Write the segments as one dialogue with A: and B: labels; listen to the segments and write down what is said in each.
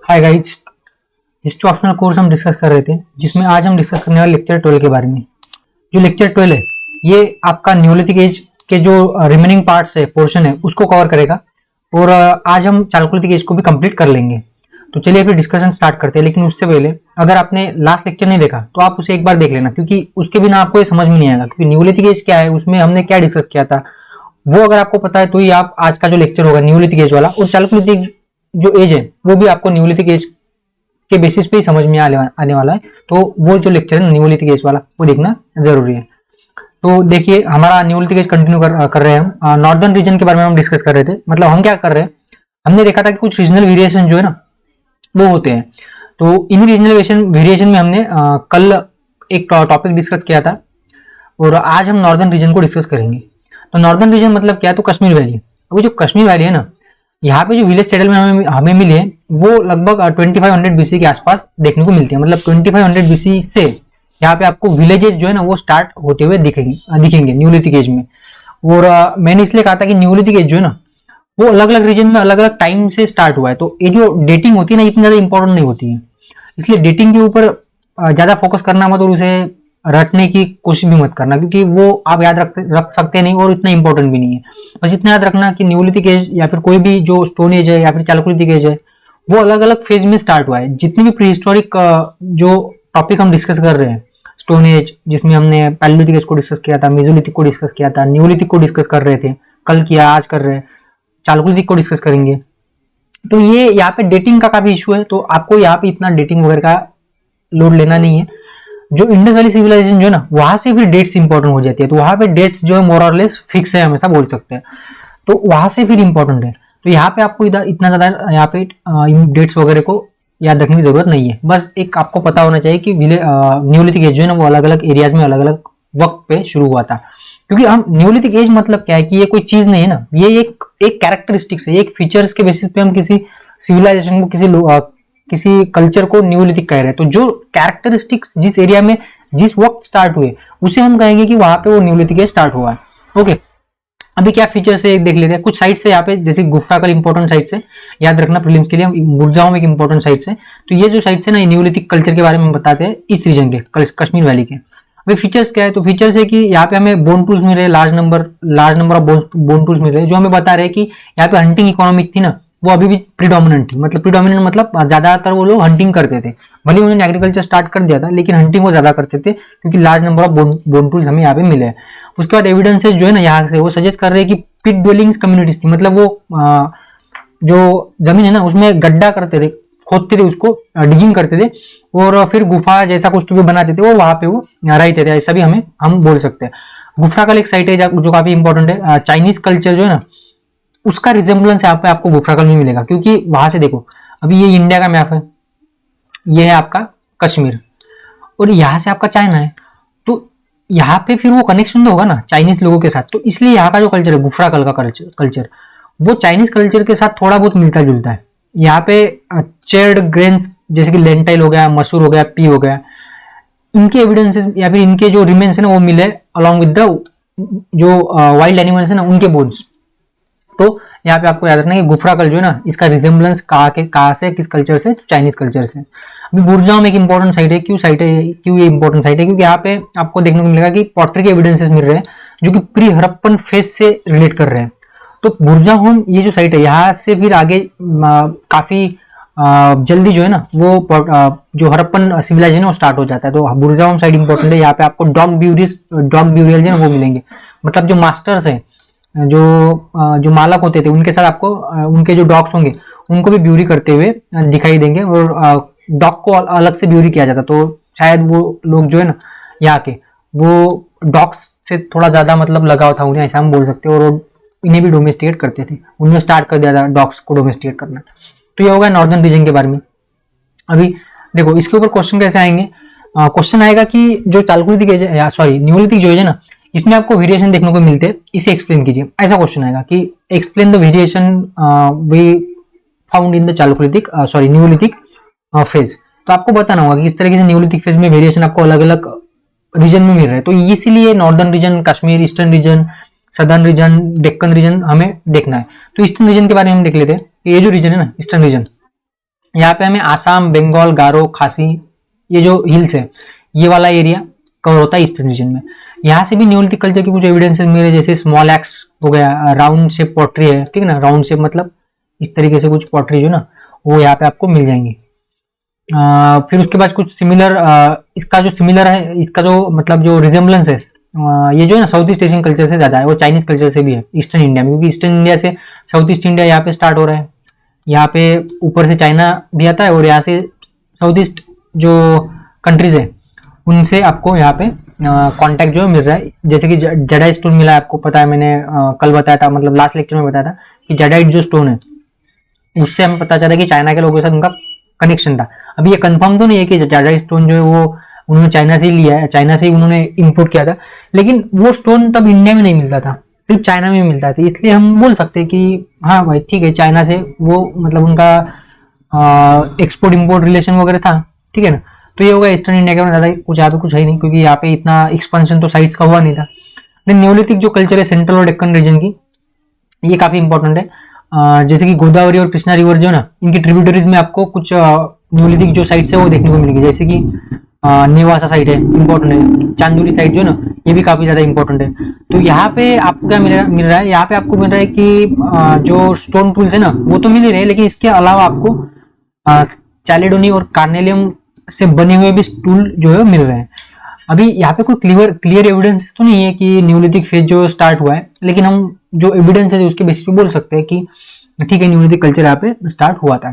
A: Hi guys, history optional course हम discuss कर रहे थे, जिसमें आज हम डिस्कस करने वाले लेक्चर 12 के बारे में। जो लेक्चर 12 है, ये आपका न्यूलिथिक एज के जो रिमेनिंग पार्ट्स है, पोर्शन है, उसको कवर करेगा। और आज हम चालकोलिथिक एज को भी कंप्लीट कर लेंगे। तो चलिए फिर डिस्कशन स्टार्ट करते हैं। लेकिन उससे पहले अगर आपने लास्ट लेक्चर नहीं देखा तो आप उसे एक बार देख लेना, क्योंकि उसके बिना आपको ये समझ में नहीं आएगा। क्योंकि न्यूलिथिक एज क्या है, उसमें हमने क्या डिस्कस किया था, वो अगर आपको पता है तो ही आप आज का जो लेक्चर होगा न्यूलिथिक एज वाला, और चालकोलिथिक जो एज है वो भी आपको न्यूलिथिक एज के बेसिस पे ही समझ में आने वाला है। तो वो जो लेक्चर है न्यूलिथिक एज वाला, वो देखना जरूरी है। तो देखिए, हमारा न्यूलिथिक एज कंटिन्यू कर रहे हैं हम। नॉर्दर्न रीजन के बारे में हम डिस्कस कर रहे थे। मतलब हम क्या कर रहे हैं, हमने देखा था कि कुछ रीजनल वेरिएशन जो है ना वो होते हैं। तो इन रीजनल वेरिएशन में हमने कल एक टॉपिक डिस्कस किया था, और आज हम नॉर्दर्न रीजन को डिस्कस करेंगे। तो नॉर्दर्न रीजन मतलब क्या है, तो कश्मीर वैली। अभी जो कश्मीर वैली है ना, यहाँ पे जो विलेज सेटलमेंट हमें मिले वो लगभग 2500 बीसी के आसपास देखने को मिलती है। मतलब 2500 बीसी से यहाँ पे आपको विलेजेस जो है ना वो स्टार्ट होते हुए दिखेंगे न्यूलिथिक एज में। और मैंने इसलिए कहा था कि न्यूलिथिक एज जो है ना वो अलग अलग रीजन में अलग अलग टाइम से स्टार्ट हुआ है। तो ये जो डेटिंग होती है ना, इतनी ज्यादा इंपॉर्टेंट नहीं होती है। इसलिए डेटिंग के ऊपर ज्यादा फोकस करना मत, और उसे रटने की कोशिश भी मत करना, क्योंकि वो आप याद रख सकते नहीं और इतना इंपॉर्टेंट भी नहीं है। बस इतना याद रखना कि न्यूलिथिक एज या फिर कोई भी जो स्टोन एज है या फिर चालकोलिथिक एज है, वो अलग अलग फेज में स्टार्ट हुआ है। जितनी भी प्री हिस्टोरिक जो टॉपिक हम डिस्कस कर रहे हैं, स्टोन एज जिसमें हमने पैलियोलिथिक एज को डिस्कस किया था, मेसोलिथिक को डिस्कस किया था, न्यूलिथिक को डिस्कस कर रहे थे, कल किया, आज कर रहे हैं, चालकोलिथिक को डिस्कस करेंगे। तो ये यहाँ पे डेटिंग का काफी इशू है, तो आपको यहाँ पे इतना डेटिंग वगैरह का लोड लेना नहीं है। जो इंडस वैली सिविलाइजेशन जो है ना, वहां से फिर डेट्स इंपॉर्टेंट हो जाती है। तो वहां पे डेट्स जो है मोर और लेस फिक्स है, हमेशा बोल सकते हैं। तो वहां से फिर इंपॉर्टेंट है। तो यहाँ पे आपको इतना ज्यादा यहाँ पे डेट्स वगैरह को याद रखने की जरूरत नहीं है। बस एक आपको पता होना चाहिए कि न्यूलिथिक एज जो है ना वो अलग अलग एरियाज में अलग अलग वक्त पे शुरू हुआ था। क्योंकि हम न्यूलिथिक एज मतलब क्या है कि ये कोई चीज नहीं है ना, ये एक कैरेक्टरिस्टिक्स है, एक फीचर्स के बेसिस पे हम किसी सिविलाइजेशन को, किसी कल्चर को न्यूलिथिक कह रहे हैं। तो जो कैरेक्टरिस्टिक्स जिस एरिया में जिस वक्त स्टार्ट हुए, उसे हम कहेंगे कि वहां पे वो न्यूलिथिक एज स्टार्ट हुआ है। ओके, अभी क्या फीचर्स है देख लेते हैं। कुछ साइट्स है यहाँ पे, जैसे गुफ्राकल इंपॉर्टेंट साइट्स है, याद रखना प्रीलिम्स के लिए। गुरजाओं में एक इंपॉर्टेंट साइट्स है। तो ये जो साइट्स है ना, न्यूलिथिक कल्चर के बारे में बताते हैं इस रीजन के, कश्मीर वैली के। अभी फीचर्स क्या है, तो फीचर्स है कि यहाँ पे हमें बोन टूल्स मिल रहे हैं, large number of bone tools मिल रहे हैं, जो हमें बता रहे हैं कि यहाँ पे हंटिंग इकोनॉमी थी ना, वो अभी भी प्रीडोमिनेंट थी। मतलब प्रीडोमिनेंट मतलब ज्यादातर वो लोग हंटिंग करते थे। भले उन्होंने एग्रीकल्चर स्टार्ट कर दिया था, लेकिन हंटिंग वो ज्यादा करते थे, क्योंकि large number of bone tools हमें यहाँ पे मिले हैं। उसके बाद एविडेंसेस जो है ना यहाँ से वो सजेस्ट कर रहे हैं कि पिट ड्वेलिंग्स कम्युनिटीज थी। मतलब वो जो जमीन है ना उसमें गड्ढा करते थे, खोदते थे, उसको डिगिंग करते थे, और फिर गुफा जैसा कुछ भी बनाते थे, और वहां पे वो रहते थे। ऐसा भी हम बोल सकते हैं। गुफा का एक साइट है जो काफी इंपॉर्टेंट है। चाइनीज कल्चर जो है ना, उसका रिजेम्बलेंस यहाँ पे आपको गुफराकल में मिलेगा। क्योंकि वहां से देखो, अभी ये इंडिया का मैप है, ये है आपका कश्मीर, और यहाँ से आपका चाइना है। तो यहाँ पे फिर वो कनेक्शन तो होगा ना चाइनीज लोगों के साथ। तो इसलिए यहाँ का जो कल्चर है, गुफराकल का कल्चर वो चाइनीज कल्चर के साथ थोड़ा बहुत मिलता जुलता है। यहाँ पे चेयर्ड ग्रेन्स जैसे कि लेंटाइल हो गया, मसूर हो गया, पी हो गया, इनके एविडेंसेस या फिर इनके जो रिमेन्स है ना वो मिले अलॉन्ग विद द जो वाइल्ड एनिमल्स है ना उनके बोन्स। तो यहाँ पे आपको याद रखना है कि गुफराकल जो है ना, इसका रिजेम्बलेंस कहाँ से, किस कल्चर से, चाइनीज कल्चर से। अभी बुरजाम एक इंपॉर्टेंट साइट है। क्यों ये इंपॉर्टेंट साइट है, क्योंकि यहाँ पे आपको देखने को मिलेगा कि पॉटरी के एविडेंसेस मिल रहे हैं जो कि प्री हड़प्पन फेज से रिलेट कर रहे हैं। तो बुरजाहोम ये जो साइट है, यहाँ से फिर आगे काफी जल्दी जो है ना वो जो हड़प्पन सिविलाइजेशन वो स्टार्ट हो जाता है। तो बुरजाहोम साइट इंपॉर्टेंट है। यहाँ पे आपको डॉग ब्यूरियल जो है वो मिलेंगे। मतलब जो मास्टर्स है, जो मालक होते थे, उनके साथ आपको उनके जो डॉग्स होंगे उनको भी ब्यूरी करते हुए दिखाई देंगे। और डॉग को अलग से ब्यूरी किया जाता। तो शायद वो लोग जो है ना यहाँ के, वो डॉग्स से थोड़ा ज्यादा मतलब लगाव था उन्हें, ऐसा हम बोल सकते हैं। और इन्हें भी डोमेस्टिकेट करते थे, उन्होंने स्टार्ट कर दिया था डॉग्स को डोमेस्टिकेट करना। तो ये होगा नॉर्दर्न रीजन के बारे में। अभी देखो इसके ऊपर क्वेश्चन कैसे आएंगे। क्वेश्चन आएगा कि जो चालकोलिथिक एज या सॉरी न्यूलिथिक जो है ना, इसमें आपको वेरिएशन देखने को मिलते हैं, इसे एक्सप्लेन कीजिए। ऐसा क्वेश्चन आएगा कि explain the variation we found in the chalcolithic neolithic phase. तो आपको बताना होगा कि इस तरीके से न्यूलिथिक फेज में वेरिएशन आपको अलग अलग रीजन में मिल रहा है। तो इसीलिए northern region, Kashmir, eastern region, southern region, Deccan region हमें देखना है। तो ईस्टर्न रीजन के बारे में हम देख लेते हैं। ये जो रीजन है ना ईस्टर्न रीजन, यहाँ पे हमें आसाम, बंगाल, गारो, खासी, ये जो हिल्स है ये वाला एरिया कवर होता है ईस्टर्न रीजन में। यहाँ से भी न्यूलिथिक कल्चर के कुछ एविडेंसेस मिले, जैसे स्मॉल एक्स हो गया, राउंड शेप पॉटरी है, ठीक है ना, राउंड शेप मतलब इस तरीके से कुछ पॉटरी जो ना वो यहाँ पे आपको मिल जाएंगी। फिर उसके बाद कुछ सिमिलर, इसका जो सिमिलर है, इसका जो मतलब जो रिजेम्बलेंस है, ये जो है ना साउथ ईस्ट एशियन कल्चर से ज्यादा है, वो चाइनीज कल्चर से भी है ईस्टर्न इंडिया में, क्योंकि ईस्टर्न इंडिया से साउथ ईस्ट इंडिया यहाँ पे स्टार्ट हो रहा है। यहाँ पे ऊपर से चाइना भी आता है और यहाँ से साउथ ईस्ट जो कंट्रीज है उनसे आपको यहाँ पे कांटेक्ट जो है मिल रहा है। जैसे कि जडाइट स्टोन मिला है, आपको पता है, मैंने कल बताया था, मतलब लास्ट लेक्चर में बताया था कि जडाइट जो स्टोन है उससे हमें पता चला कि चाइना के लोगों के साथ उनका कनेक्शन था। अभी ये कंफर्म तो नहीं है कि जडाइट स्टोन जो है वो उन्होंने चाइना से ही लिया है, चाइना से ही उन्होंने इंपोर्ट किया था, लेकिन वो स्टोन तब इंडिया में नहीं मिलता था, सिर्फ चाइना में मिलता था। इसलिए हम बोल सकते हैं कि हाँ भाई ठीक है, चाइना से वो मतलब उनका एक्सपोर्ट इम्पोर्ट रिलेशन वगैरह था, ठीक है ना। तो ये होगा ईस्टर्न इंडिया के, ज़्यादा कुछ यहाँ पे कुछ है नहीं, क्योंकि यहाँ पे इतना एक्सपेंशन तो साइट्स का हुआ नहीं था। देन न्योलिथिक जो कल्चर है सेंट्रल और डेक्कन रीजन की, ये काफी इंपॉर्टेंट है। जैसे कि गोदावरी और कृष्णा रिवर जो है ना, इनकी ट्रिब्यूटरीज में आपको कुछ न्योलिथिक जो साइट्स है वो देखने को मिलेगी, जैसे कि नेवासा साइट है, इंपॉर्टेंट है। चांदुली साइट जो है ना, ये भी काफी ज्यादा इंपॉर्टेंट है। तो यहाँ पे आपको क्या मिल रहा है, यहाँ पे आपको मिल रहा है कि जो स्टोन टूल्स है ना वो तो मिल ही रहे हैं, लेकिन इसके अलावा आपको चैलेडोनी और कार्नेलियम से बने हुए भी टूल जो है मिल रहे हैं। अभी यहाँ पे कोई क्लियर एविडेंस तो नहीं है कि न्योलिथिक फेज जो स्टार्ट हुआ है, लेकिन हम जो एविडेंस है उसके बेसिस पे बोल सकते हैं कि ठीक है, न्योलिथिक कल्चर यहाँ पे स्टार्ट हुआ था।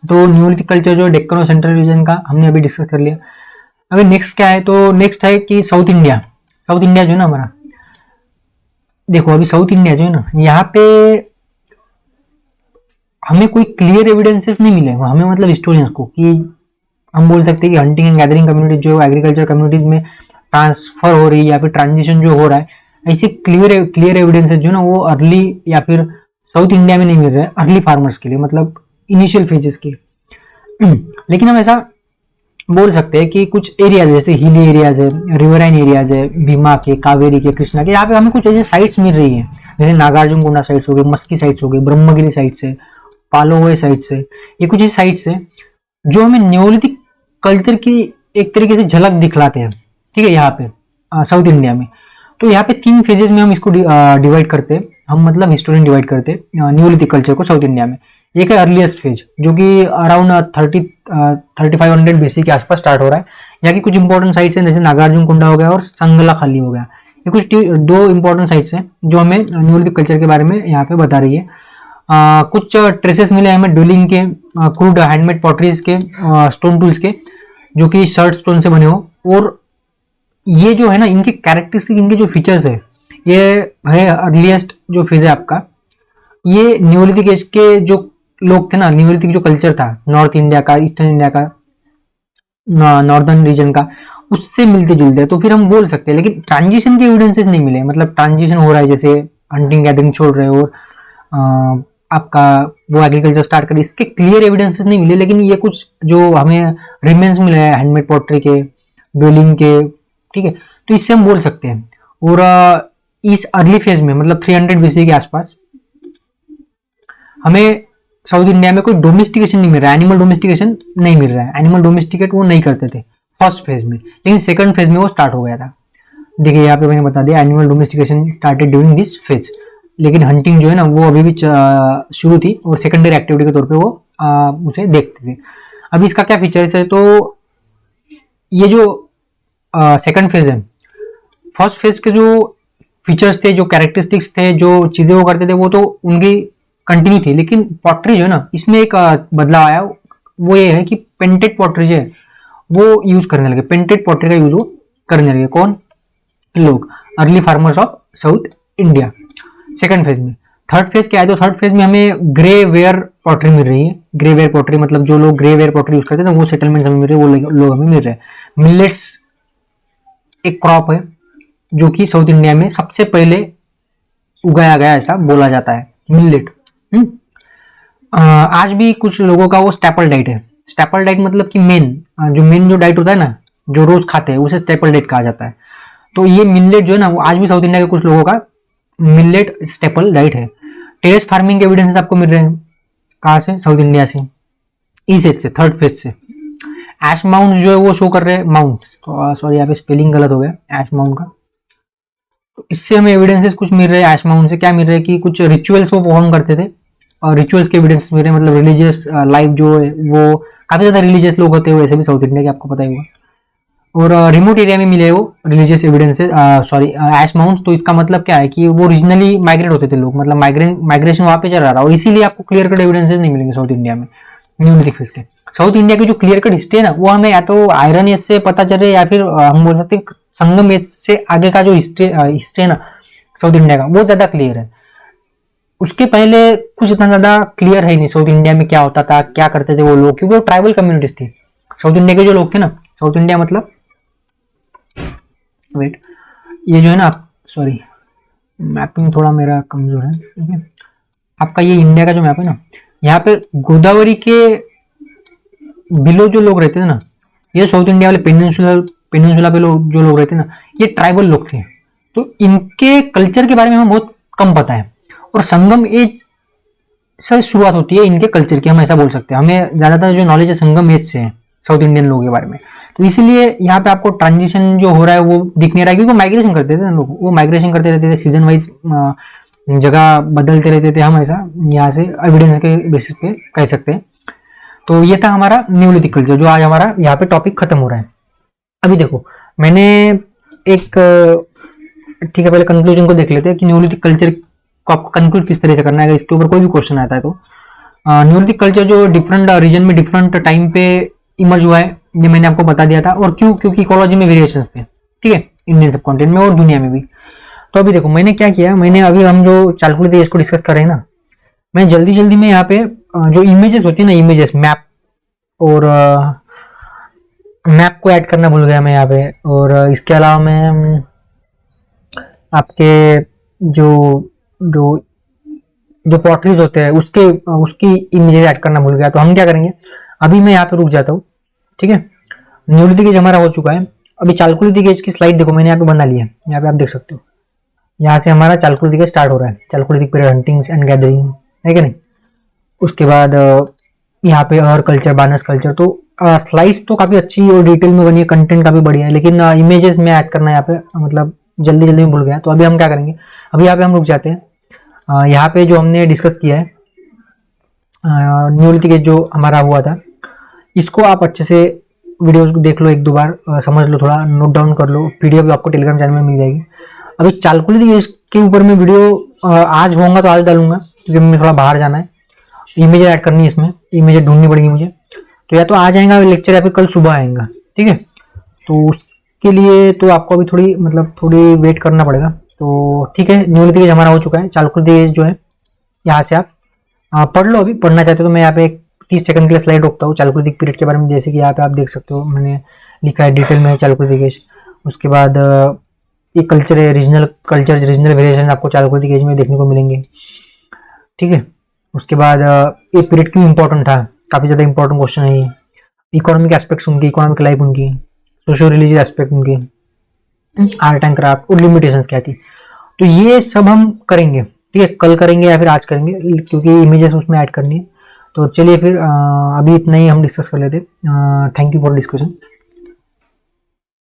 A: तो न्योलिथिक कल्चर जो डेक्कन और सेंट्रल रीजन का हमने अभी डिस्कस कर लिया। अभी नेक्स्ट क्या है, तो नेक्स्ट है कि साउथ इंडिया जो है ना हमारा, देखो अभी साउथ इंडिया जो है ना, यहाँ पे हमें कोई क्लियर एविडेंसेस नहीं मिले हमें, मतलब हिस्टोरियंस को, कि हम बोल सकते हैं कि हंटिंग एंड गैदरिंग कम्युनिटी जो एग्रीकल्चर कम्युनिटीज में ट्रांसफर हो रही है या फिर ट्रांजिशन जो हो रहा है, ऐसे क्लियर एविडेंसेस जो ना वो अर्ली या फिर साउथ इंडिया में नहीं मिल रहे हैं अर्ली फार्मर्स के लिए, मतलब इनिशियल फेजेस के। लेकिन हम ऐसा बोल सकते हैं कि कुछ एरियाज जैसे हिली एरियाज है, रिवराइन एरियाज है, भीमा के, कावेरी के, कृष्णा के, यहाँ पे हमें कुछ ऐसे साइट्स मिल रही है, जैसे नागार्जुन कोंडा साइट्स हो गए, मस्की साइट्स हो गए, ब्रह्मगिरी साइट्स है, पालोवे साइट्स है, ये कुछ ऐसी साइट्स है जो हमें न्योलिथिक कल्चर की एक तरीके से झलक दिखलाते हैं, ठीक है, यहाँ पे साउथ इंडिया में। तो यहाँ पे 3 फेजेस में हम इसको डिवाइड करते हैं, हम मतलब हिस्टोरियन डिवाइड करते हैं न्योलिथिक कल्चर को साउथ इंडिया में। एक है अर्लीस्ट फेज जो कि अराउंड 3500 BC के आसपास स्टार्ट हो रहा है। यहाँ की कुछ इंपॉर्टेंट साइट्स हैं, जैसे नागार्जुन कोंडा हो गया और संगला खाली हो गया, ये कुछ 2 इंपॉर्टेंट साइट्स हैं जो हमें न्योलिथिक कल्चर के बारे में यहाँ पे बता रही है। कुछ ट्रेसेस मिले हमें ड्वेलिंग के, क्रूड हैंडमेड पॉटरीज के, स्टोन टूल्स के, जो कि शर्ट स्टोन से बने हो। और ये जो है ना, इनके कैरेक्टरिस्टिक, इनके जो फीचर्स है, ये है अर्लीस्ट जो फेज है आपका, ये न्योलिथिक एज के जो लोग थे ना, न्योलिथिक जो कल्चर था नॉर्थ इंडिया का, ईस्टर्न इंडिया का, नॉर्दर्न रीजन का, उससे मिलते जुलते हैं। तो फिर हम बोल सकते हैं, लेकिन ट्रांजिशन के एविडेंसेस नहीं मिले, मतलब ट्रांजिशन हो रहा है, जैसे हंटिंग गैदरिंग छोड़ रहे हो और आपका वो एग्रीकल्चर स्टार्ट करें, इसके क्लियर एविडेंसेस नहीं मिले। लेकिन ये कुछ जो हमें रिमेन्स मिले हैं हैंडमेड पॉटरी के, ड्वेलिंग के, ठीक है, तो इससे हम बोल सकते हैं। और इस अर्ली फेज में मतलब 300 BC के आसपास हमें साउथ इंडिया में कोई डोमेस्टिकेशन नहीं मिल रहा है, एनिमल डोमेस्टिकेशन नहीं मिल रहा है, एनिमल डोमेस्टिकेट वो नहीं करते थे फर्स्ट फेज में, लेकिन सेकंड फेज में वो स्टार्ट हो गया था। देखिए यहाँ पे मैंने बता दिया, animal domestication started during this phase, लेकिन हंटिंग जो है ना वो अभी भी शुरू थी और सेकेंडरी एक्टिविटी के तौर पे वो उसे देखते थे। अभी इसका क्या फीचर्स है, तो ये जो सेकंड फेज है, फर्स्ट फेज के जो फीचर्स थे, जो कैरेक्टरिस्टिक्स थे, जो चीजें वो करते थे, वो तो उनकी कंटिन्यू थी। लेकिन पॉटरी जो है ना, इसमें एक बदलाव आया, वो ये है कि पेंटेड पॉटरी जो है वो यूज करने लगे, पेंटेड पॉटरी का यूज वो करने लगे। कौन? लोग, early farmers of south India. Second phase में, थर्ड फेज क्या है, तो थर्ड फेज में हमें ग्रे वेयर पॉटरी मिल रही है। ग्रे वेयर पॉटरी मतलब जो लोग ग्रे वेयर पॉटरी यूज करते हैं वो सेटलमेंट हमें मिल रहे हैं, वो लोग हमें मिल रहे हैं। मिलेट्स एक क्रॉप है जो कि साउथ इंडिया में सबसे पहले उगाया गया, ऐसा बोला जाता है, मिलेट। आज भी कुछ लोगों का वो स्टेपल डाइट है। स्टेपल डाइट मतलब कि मेन जो डाइट होता है ना, जो रोज खाते हैं, उसे स्टेपल डाइट कहा जाता है। तो ये मिलेट जो है ना, वो आज भी साउथ इंडिया के कुछ लोगों का मिलेट स्टेपल डाइट है। टेरेस फार्मिंग के एविडेंसेस आपको मिल रहे हैं, कहाँ से? साउथ इंडिया से। इस एज से, थर्ड फेज से ऐश माउंट जो है वो शो कर रहे हैं, माउंट, तो सॉरी यहाँ पे स्पेलिंग गलत हो गया ऐश माउंट का। तो इससे हमें एविडेंसेस कुछ मिल रहे हैं ऐश माउंट से, क्या मिल रहा है कि कुछ रिचुअल्स वो परफॉर्म करते थे और रिचुअल्स के एविडेंस मिल रहे हैं, मतलब रिलीजियस लाइफ जो है वो काफी ज्यादा रिलीजियस लोग होते हैं वैसे भी साउथ इंडिया के, आपको पता ही होगा। और रिमोट एरिया में मिले वो रिलीजियस एविडेंसेस, सॉरी ऐश माउंट। तो इसका मतलब क्या है कि वो ओरिजिनली माइग्रेट होते थे लोग, मतलब माइग्रेशन वहां पे चल रहा था, और इसीलिए आपको क्लियर कट एविडेंसेस नहीं मिलेंगे साउथ इंडिया में न्यूलिथिक फेज के। साउथ इंडिया की जो क्लियर कट हिस्ट्री है ना, वो हमें या तो आयरन एज से पता चले या फिर हम बोल सकते हैं संगम एज से आगे का जो हिस्ट्री है ना साउथ इंडिया का, वो ज्यादा क्लियर है। उसके पहले कुछ इतना ज्यादा क्लियर है नहीं साउथ इंडिया में क्या होता था, क्या करते थे वो लोग, क्योंकि वो ट्राइबल कम्युनिटीज थी साउथ इंडिया के जो लोग थे ना। साउथ इंडिया मतलब वेट, ये जो है ना, सॉरी मैपिंग थोड़ा मेरा कमजोर है, ठीक है। आपका ये इंडिया का जो मैप है ना, यहाँ पे गोदावरी के बिलो जो लोग रहते थे ना, ये साउथ इंडिया वाले पेनिनसुला पे जो लोग रहते ना, ये ट्राइबल लोग थे। तो इनके कल्चर के बारे में हमें बहुत कम पता है, और संगम एज से शुरुआत होती है इनके कल्चर की, हम ऐसा बोल सकते हैं। हमें ज्यादातर जो नॉलेज है संगम एज से है साउथ इंडियन लोगों के बारे में। तो इसीलिए यहाँ पे आपको ट्रांजिशन जो हो रहा है वो दिख नहीं रहा है, क्योंकि माइग्रेशन करते थे लोग, वो माइग्रेशन करते रहते थे, सीजन वाइज जगह बदलते रहते थे, हम ऐसा यहाँ से एविडेंस के बेसिस पे कह सकते हैं। तो ये था हमारा न्यूलिथिक कल्चर, जो आज हमारा यहाँ पे टॉपिक खत्म हो रहा है। अभी देखो मैंने एक, ठीक है, पहले कंक्लूजन को देख लेते हैं कि न्यूलिथिक कल्चर को आपको कंक्लूड किस तरह से करना है, इसके ऊपर कोई भी क्वेश्चन आता है तो। न्यूलिथिक कल्चर जो डिफरेंट रीजन में डिफरेंट टाइम पे इमर्ज हुआ है, ये मैंने आपको बता दिया था। और क्यों, क्योंकि इकोलॉजी में वेरिएशंस थे, ठीक है, इंडियन सब कॉन्टिनेंट में और दुनिया में भी। तो अभी देखो मैंने क्या किया, मैंने अभी हम जो चालकुली देश को डिस्कस कर रहे हैं ना, मैं जल्दी जल्दी में यहाँ पे जो इमेजेस होती है ना, इमेजेस मैप, और मैप को ऐड करना भूल गया मैं यहाँ पे। और इसके अलावा मैं आपके जो जो जो पॉटरीज होते हैं उसकी इमेजेस ऐड करना भूल गया। तो हम क्या करेंगे, अभी मैं यहाँ पे रुक जाता हूँ, ठीक है। न्यूलिथिक एज हमारा हो चुका है। अभी चालकुलिथिक एज की स्लाइड देखो, मैंने यहाँ पे बना ली है, यहाँ पे आप देख सकते हो। यहाँ से हमारा चालकुलिथिक एज स्टार्ट हो रहा है, चालकुलिथिक पीरियड, हंटिंग्स एंड गैदरिंग, है कि नहीं। उसके बाद यहाँ पे और कल्चर, बानस कल्चर। तो स्लाइड्स तो काफी अच्छी और डिटेल में बनी है, कंटेंट काफी बढ़िया है, लेकिन इमेजेस में ऐड करना यहाँ पे मतलब जल्दी जल्दी में भूल गया। तो अभी हम क्या करेंगे, अभी यहाँ पे हम रुक जाते हैं। यहाँ पे जो हमने डिस्कस किया है न्यूलिथिक एज जो हमारा हुआ था, इसको आप अच्छे से वीडियोस को देख लो, एक दो बार समझ लो, थोड़ा नोट डाउन कर लो। पीडीएफ आपको टेलीग्राम चैनल में मिल जाएगी। अभी चालकुलिथिक एज के ऊपर मैं वीडियो आज होगा तो आज डालूंगा, क्योंकि मैं थोड़ा बाहर जाना है, इमेज ऐड करनी है, इसमें इमेज ढूंढनी पड़ेगी मुझे। तो या तो आज आएगा लेक्चर या फिर कल सुबह आएगा, ठीक है। तो उसके लिए तो आपको अभी थोड़ी वेट करना पड़ेगा। तो ठीक है, न्यूलिथिक एज हमारा हो चुका है। चालकुलिथिक एज जो है यहाँ से आप पढ़ लो, अभी पढ़ना चाहते हो तो मैं यहाँ पे 30 सेकंड के लिए स्लाइड रोकता हूँ चालकुलिथिक पीरियड के बारे में। जैसे कि यहाँ पे आप देख सकते हो, मैंने लिखा है डिटेल में चालकुलिथिक एज। उसके बाद ये कल्चर है, रीजनल कल्चर, रीजनल वेरिएशन आपको चालकुलिथिक एज में देखने को मिलेंगे, ठीक है। उसके बाद ये पीरियड क्यों इंपॉर्टेंट था, काफी ज्यादा इंपॉर्टेंट क्वेश्चन है ये। इकोनॉमिक एस्पेक्ट्स उनकी, इकोनॉमिक लाइफ उनकी, सोशियो रिलीजियस एस्पेक्ट उनकी, आर्ट एंड क्राफ्ट और लिमिटेशंस क्या थी। तो ये सब हम करेंगे, ठीक है, कल करेंगे या फिर आज करेंगे, क्योंकि इमेजेस उसमें ऐड करनी है। तो चलिए फिर अभी इतना ही हम डिस्कस कर लेते। Thank you for discussion.